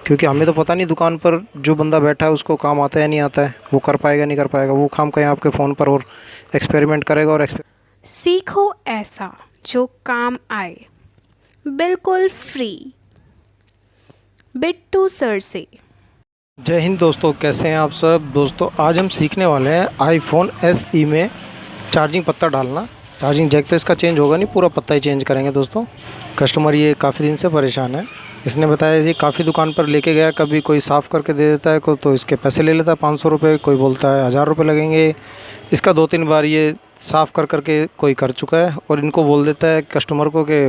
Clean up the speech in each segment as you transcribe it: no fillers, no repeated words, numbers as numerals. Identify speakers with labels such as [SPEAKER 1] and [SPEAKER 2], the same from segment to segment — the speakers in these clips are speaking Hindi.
[SPEAKER 1] क्योंकि हमें तो पता नहीं दुकान पर जो बंदा बैठा है उसको काम आता है या नहीं आता है, वो कर पाएगा नहीं कर पाएगा, वो काम कहीं आपके फ़ोन पर और एक्सपेरिमेंट करेगा और
[SPEAKER 2] सीखो ऐसा जो काम आए, बिल्कुल फ्री। बिट्टू सर से।
[SPEAKER 1] जय हिंद दोस्तों, कैसे हैं आप सब। दोस्तों आज हम सीखने वाले हैं आईफोन SE में चार्जिंग पत्ता डालना। चार्जिंग जैक तो इसका चेंज होगा नहीं, पूरा पत्ता ही चेंज करेंगे दोस्तों। कस्टमर ये काफ़ी दिन से परेशान है। इसने बताया जी काफ़ी दुकान पर लेके गया, कभी कोई साफ़ करके दे देता है, कोई तो इसके पैसे ले लेता है 500 रुपये, कोई बोलता है 1000 रुपये लगेंगे। इसका 2-3 बार ये साफ़ कर करके कोई कर चुका है और इनको बोल देता है कस्टमर को कि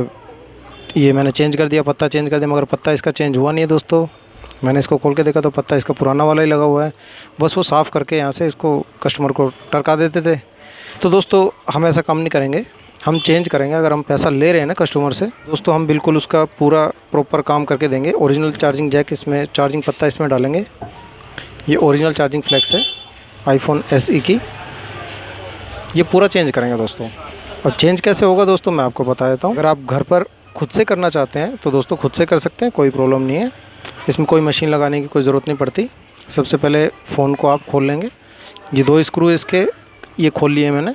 [SPEAKER 1] ये मैंने चेंज कर दिया, पत्ता चेंज कर दिया, मगर पत्ता इसका चेंज हुआ नहीं है दोस्तों। मैंने इसको खोल के देखा तो पत्ता इसका पुराना वाला ही लगा हुआ है। बस वो साफ़ करके यहाँ से इसको कस्टमर को टरका देते थे। तो दोस्तों हम ऐसा काम नहीं करेंगे, हम चेंज करेंगे। अगर हम पैसा ले रहे हैं ना कस्टमर से दोस्तों, हम बिल्कुल उसका पूरा प्रॉपर काम करके देंगे। ओरिजिनल चार्जिंग जैक इसमें, चार्जिंग पत्ता इसमें डालेंगे। ये ओरिजिनल चार्जिंग फ्लेक्स है आईफोन SE की, ये पूरा चेंज करेंगे दोस्तों। और चेंज कैसे होगा दोस्तों मैं आपको बता देता हूँ। अगर आप घर पर खुद से करना चाहते हैं तो दोस्तों खुद से कर सकते हैं, कोई प्रॉब्लम नहीं है। इसमें कोई मशीन लगाने की कोई ज़रूरत नहीं पड़ती। सबसे पहले फ़ोन को आप खोल लेंगे। ये 2 स्क्रू इसके ये खोल लिए मैंने।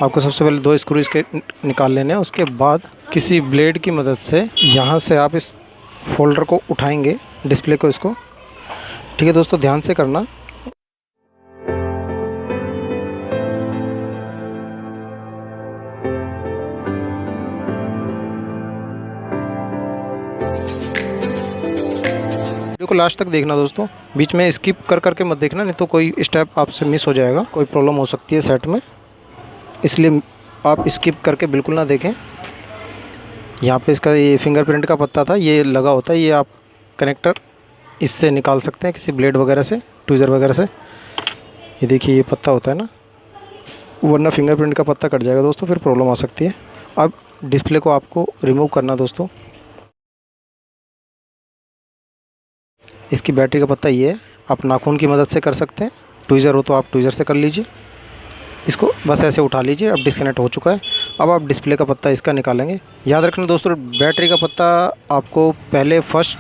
[SPEAKER 1] आपको सबसे पहले 2 स्क्रू इसके निकाल लेने हैं। उसके बाद किसी ब्लेड की मदद से यहाँ से आप इस फोल्डर को उठाएंगे, डिस्प्ले को, इसको। ठीक है दोस्तों, ध्यान से करना। वीडियो को लास्ट तक देखना दोस्तों, बीच में स्किप कर करके मत देखना, नहीं तो कोई स्टेप आपसे मिस हो जाएगा, कोई प्रॉब्लम हो सकती है सेट में। इसलिए आप स्किप करके बिल्कुल ना देखें। यहाँ पे इसका ये फिंगरप्रिंट का पत्ता था, ये लगा होता है, ये आप कनेक्टर इससे निकाल सकते हैं किसी ब्लेड वगैरह से, ट्विज़र वगैरह से। ये देखिए ये पत्ता होता है ना, वरना फिंगरप्रिंट का पत्ता कट जाएगा दोस्तों, फिर प्रॉब्लम आ सकती है। अब डिस्प्ले को आपको रिमूव करना दोस्तों। इसकी बैटरी का पत्ता ये है, आप नाखून की मदद से कर सकते हैं। ट्विज़र हो तो आप ट्विज़र से कर लीजिए। इसको बस ऐसे उठा लीजिए, अब डिस्कनेक्ट हो चुका है। अब आप डिस्प्ले का पत्ता इसका निकालेंगे। याद रखना दोस्तों, बैटरी का पत्ता आपको पहले फर्स्ट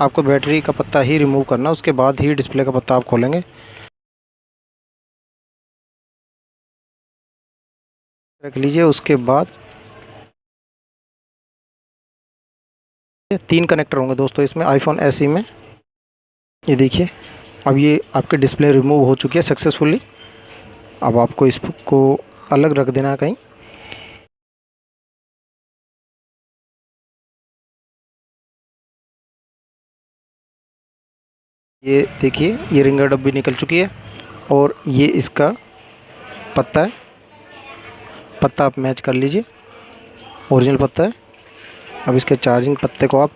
[SPEAKER 1] आपको बैटरी का पत्ता ही रिमूव करना, उसके बाद ही डिस्प्ले का पत्ता आप खोलेंगे। रख लीजिए। उसके बाद 3 कनेक्टर होंगे दोस्तों इसमें, आईफोन SE में। ये देखिए अब ये आपके डिस्प्ले रिमूव हो चुकी है सक्सेसफुली। अब आपको इसको अलग रख देना है कहीं। ये देखिए ये रिंगर डब्बी निकल चुकी है और ये इसका पत्ता है। पत्ता आप मैच कर लीजिए, ओरिजिनल पत्ता है। अब इसके चार्जिंग पत्ते को आप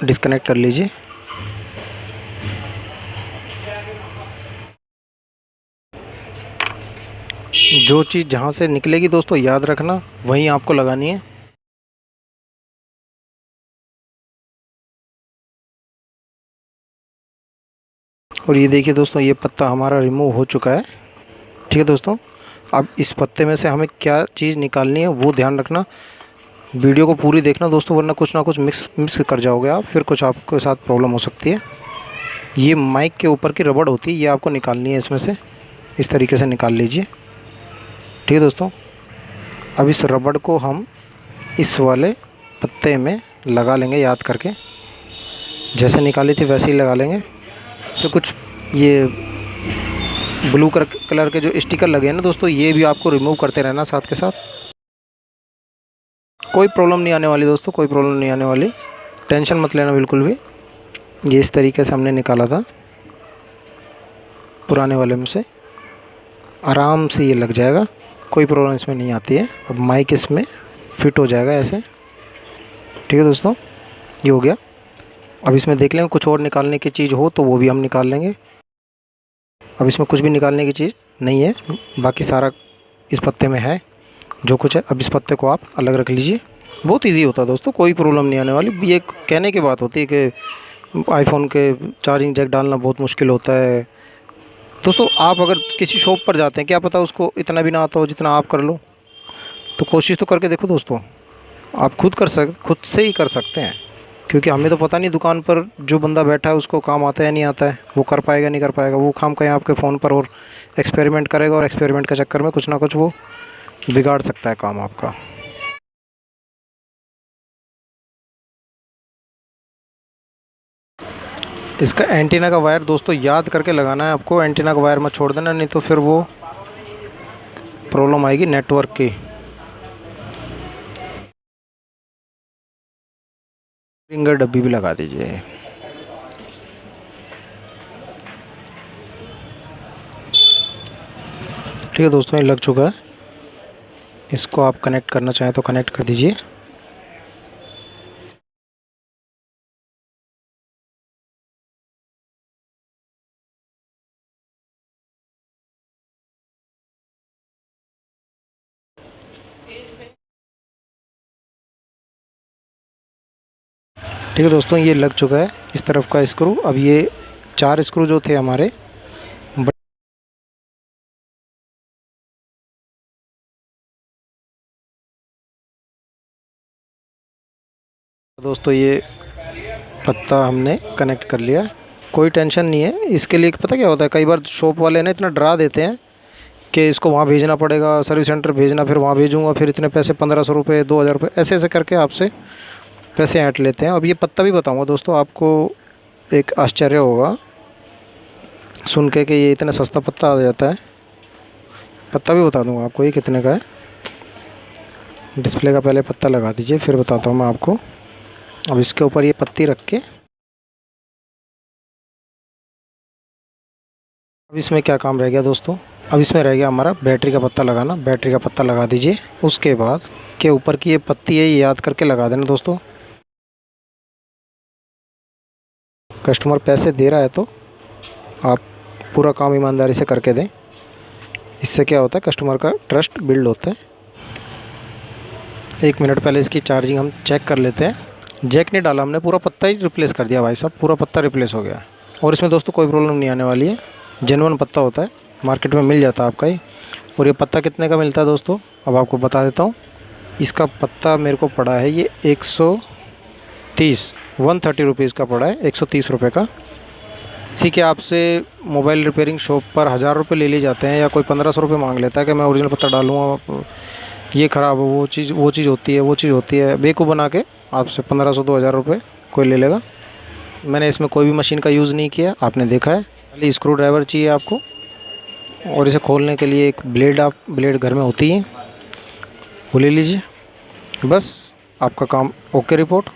[SPEAKER 1] डिस्कनेक्ट कर लीजिए। जो चीज़ जहाँ से निकलेगी दोस्तों याद रखना, वहीं आपको लगानी है। और ये देखिए दोस्तों, ये पत्ता हमारा रिमूव हो चुका है। ठीक है दोस्तों, अब इस पत्ते में से हमें क्या चीज़ निकालनी है वो ध्यान रखना। वीडियो को पूरी देखना दोस्तों, वरना कुछ ना कुछ मिक्स कर जाओगे आप, फिर कुछ आपके साथ प्रॉब्लम हो सकती है। ये माइक के ऊपर की रबड़ होती है, ये आपको निकालनी है इसमें से। इस तरीके से निकाल लीजिए। ठीक है दोस्तों, अब इस रबड़ को हम इस वाले पत्ते में लगा लेंगे, याद करके जैसे निकाली थी वैसे ही लगा लेंगे। तो कुछ ये ब्लू कलर के जो स्टिकर लगे हैं ना दोस्तों, ये भी आपको रिमूव करते रहना साथ के साथ। कोई प्रॉब्लम नहीं आने वाली दोस्तों, कोई प्रॉब्लम नहीं आने वाली, टेंशन मत लेना बिल्कुल भी। ये इस तरीके से हमने निकाला था पुराने वाले में से, आराम से ये लग जाएगा, कोई प्रॉब्लम इसमें नहीं आती है। अब माइक इसमें फिट हो जाएगा ऐसे। ठीक है दोस्तों, ये हो गया। अब इसमें देख लेंगे कुछ और निकालने की चीज़ हो तो वो भी हम निकाल लेंगे। अब इसमें कुछ भी निकालने की चीज़ नहीं है, बाकी सारा इस पत्ते में है जो कुछ है। अब इस पत्ते को आप अलग रख लीजिए। बहुत इजी होता है दोस्तों, कोई प्रॉब्लम नहीं आने वाली। ये कहने की बात होती है कि आईफोन के चार्जिंग जैक डालना बहुत मुश्किल होता है दोस्तों। आप अगर किसी शॉप पर जाते हैं, क्या पता उसको इतना भी ना आता हो जितना आप कर लो, तो कोशिश तो करके देखो दोस्तों। आप खुद से ही कर सकते हैं, क्योंकि हमें तो पता नहीं दुकान पर जो बंदा बैठा है उसको काम आता है नहीं आता है, वो कर पाएगा नहीं कर पाएगा, वो काम कहीं आपके फ़ोन पर और एक्सपेरिमेंट करेगा और एक्सपेरिमेंट के चक्कर में कुछ ना कुछ वो बिगाड़ सकता है काम आपका। इसका एंटीना का वायर दोस्तों याद करके लगाना है आपको, एंटीना का वायर मत छोड़ देना, नहीं तो फिर वो प्रॉब्लम आएगी नेटवर्क की। रिंगर डब्बी भी लगा दीजिए। ठीक है दोस्तों, ये लग चुका है। इसको आप कनेक्ट करना चाहें तो कनेक्ट कर दीजिए। ठीक है दोस्तों, ये लग चुका है इस तरफ का स्क्रू। अब ये 4 स्क्रू जो थे हमारे दोस्तों, ये पत्ता हमने कनेक्ट कर लिया। कोई टेंशन नहीं है इसके लिए। पता क्या होता है, कई बार शॉप वाले ना इतना डरा देते हैं कि इसको वहाँ भेजना पड़ेगा, सर्विस सेंटर भेजना, फिर वहाँ भेजूँगा, फिर इतने पैसे 1500 रुपये 2000 रुपये ऐसे ऐसे करके आपसे पैसे ऐंठ लेते हैं। अब ये पत्ता भी बताऊँगा दोस्तों, आपको एक आश्चर्य होगा सुन के कि ये इतना सस्ता पत्ता आ जाता है। पत्ता भी बता दूँगा आपको ये कितने का है। डिस्प्ले का पहले पत्ता लगा दीजिए, फिर बताता हूँ मैं आपको। अब इसके ऊपर ये पत्ती रख के, अब इसमें क्या काम रह गया दोस्तों, अब इसमें रह गया हमारा बैटरी का पत्ता लगाना। बैटरी का पत्ता लगा दीजिए। उसके बाद के ऊपर की ये पत्ती है, ये याद करके लगा देना दोस्तों। कस्टमर पैसे दे रहा है तो आप पूरा काम ईमानदारी से करके दें। इससे क्या होता है, कस्टमर का ट्रस्ट बिल्ड होता है। 1 मिनट पहले इसकी चार्जिंग हम चेक कर लेते हैं। जैक नहीं डाला हमने, पूरा पत्ता ही रिप्लेस कर दिया भाई साहब, पूरा पत्ता रिप्लेस हो गया। और इसमें दोस्तों कोई प्रॉब्लम नहीं आने वाली है, जेन्युइन पत्ता होता है, मार्केट में मिल जाता है आपका ही। और ये पत्ता कितने का मिलता है दोस्तों, अब आपको बता देता हूँ। इसका पत्ता मेरे को पड़ा है ये 130 रुपीज़ का पड़ा है, 130 रुपये का। इसी के आपसे मोबाइल रिपेयरिंग शॉप पर 1000 रुपये ले लिए जाते हैं, या कोई 1500 रुपये मांग लेता है कि मैं ओरिजिनल पत्ता डालूँगा, ये ख़राब हो, वो चीज़ होती है, वो चीज़ होती है। बेवकूफ़ बना के आपसे 1500 2000 रुपये कोई ले लेगा। मैंने इसमें कोई भी मशीन का यूज़ नहीं किया, आपने देखा है। खाली स्क्रू ड्राइवर चाहिए आपको, और इसे खोलने के लिए एक ब्लेड घर में होती है, वो ले लीजिए। बस आपका काम ओके रिपोर्ट।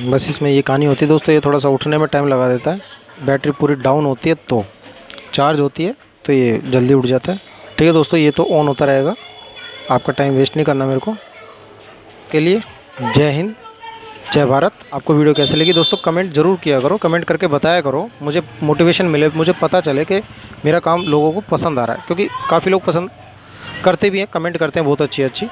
[SPEAKER 1] बस इसमें ये कहानी होती है दोस्तों। ये थोड़ा सा उठने में टाइम लगा देता है, बैटरी पूरी डाउन होती है तो चार्ज होती है तो ये जल्दी उठ जाता है। ठीक है दोस्तों, ये तो ऑन होता रहेगा, आपका टाइम वेस्ट नहीं करना मेरे को। के लिए जय हिंद, जय भारत। आपको वीडियो कैसे लगी दोस्तों कमेंट ज़रूर किया करो, कमेंट करके बताया करो, मुझे मोटिवेशन मिले, मुझे पता चले कि मेरा काम लोगों को पसंद आ रहा है। क्योंकि काफ़ी लोग पसंद करते भी हैं, कमेंट करते हैं बहुत अच्छी।